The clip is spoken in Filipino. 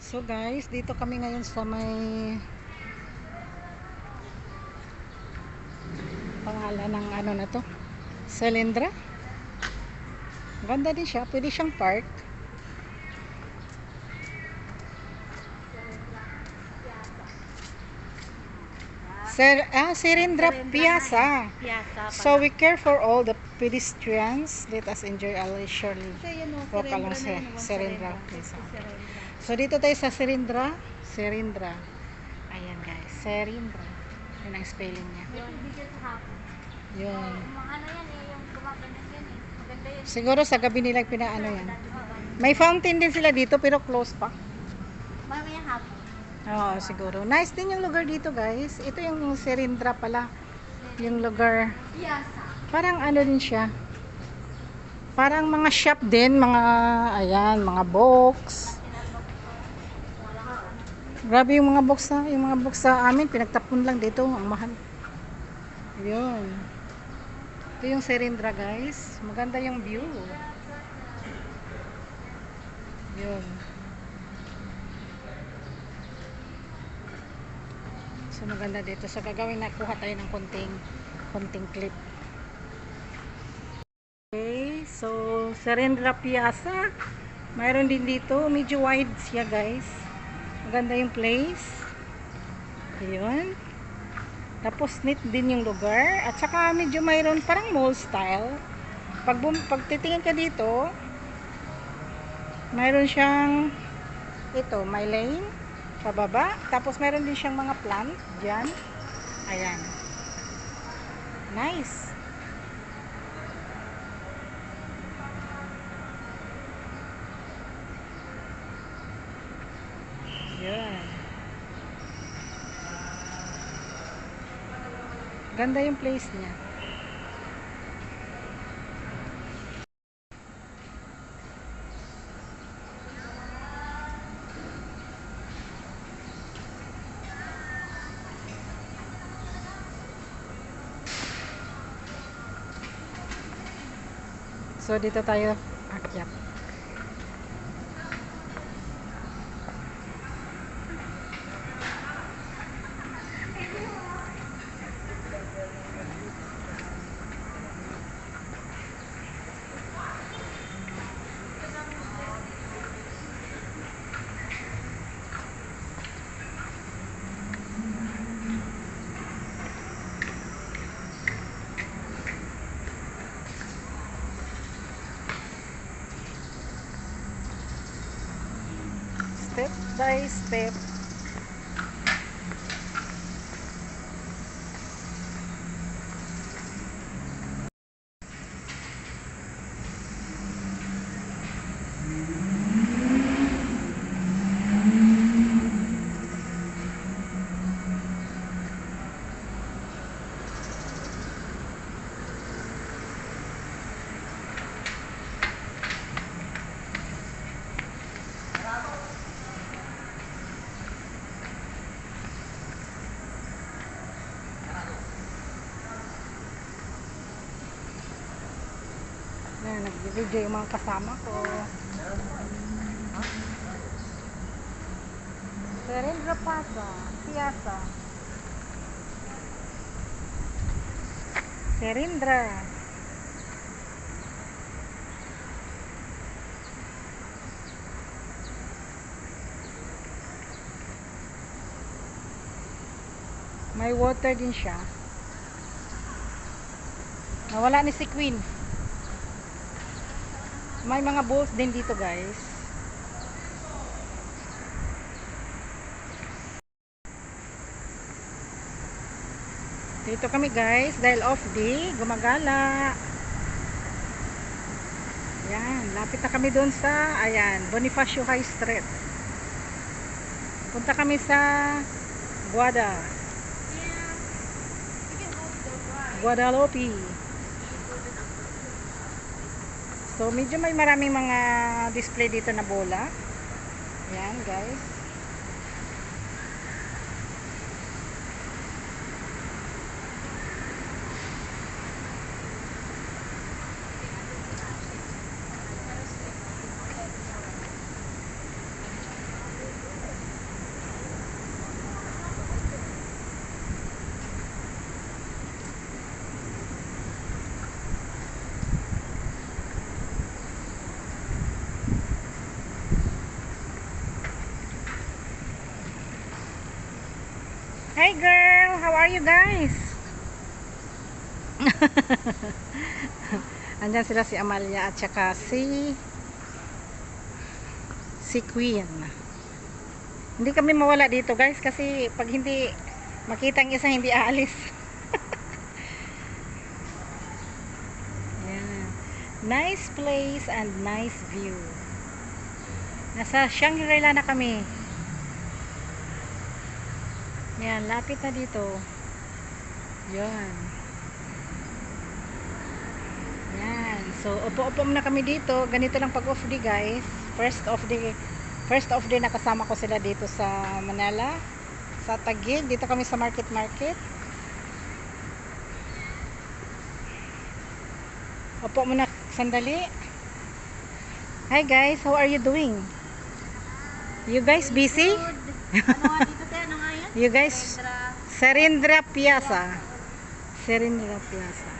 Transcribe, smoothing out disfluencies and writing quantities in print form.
So guys, dito kami ngayon sa may pangalan ng ano na to, Selendra. Ganda din siya, pwede siyang park. Serendra Piazza. So we care for all the pedestrians. Let us enjoy our leisurely walk along Serendra Piazza. So dito tayo sa Serendra. Serendra. Ayan guys, Serendra. Yun ang spelling niya. Yun. Siguro sa gabi nila pinaano yan. May fountain din sila dito pero close pa. Mamayang hapon. Oo, siguro. Nice din yung lugar dito, guys. Ito yung Serendra pala. Yung lugar. Piazza. Parang ano din siya. Parang mga shop din, mga ayan, mga box. Grabe yung mga box na, yung mga box sa amin pinagtapon lang dito, ang mahal. Yun. Ito yung Serendra, guys. Maganda yung view. Yun. So maganda dito. So gagawin na kuha tayo ng konting clip. Okay, so Serendra Piazza. Mayroon din dito, medyo wide siya, guys. Maganda yung place. Ayun. Tapos neat din yung lugar at saka medyo mayroon parang mall style. Pag titingin ka dito, mayroon siyang ito, may lane pababa, tapos meron din siyang mga plant diyan. Ayan. Nice. Yan. Ganda yung place niya. So dito tayo akyat. Step by step. Nag-video yung mga kasama ko. Serendra Piazza. Serendra. May water din siya. Nawala ni si Queen. May mga balls din dito, guys. Dito kami, guys, dahil off day, gumagala. Ayan, lapit na kami doon sa, ayan, Bonifacio High Street. Punta kami sa Guadalupe. So, medyo may maraming mga display dito na bola. Ayan, guys. Hi girl, how are you guys? Andyan sila si Amalia at saka si Queen. Hindi kami mawala dito guys kasi pag hindi makita ang isa hindi aalis. Yan. Nice place and nice view. Nasa Shangri-La na kami. Yan, lapit na dito. Yan. Yan. So, upo-upo muna kami dito. Ganito lang pag off day, guys. First of day nakasama ko sila dito sa Manila. Sa Taguig. Dito kami sa market. Upo muna sandali. Hi guys, how are you doing? You guys busy? Ano nga dito tayo? Ano nga yan? You guys, Serendra Piazza. Serendra Piazza.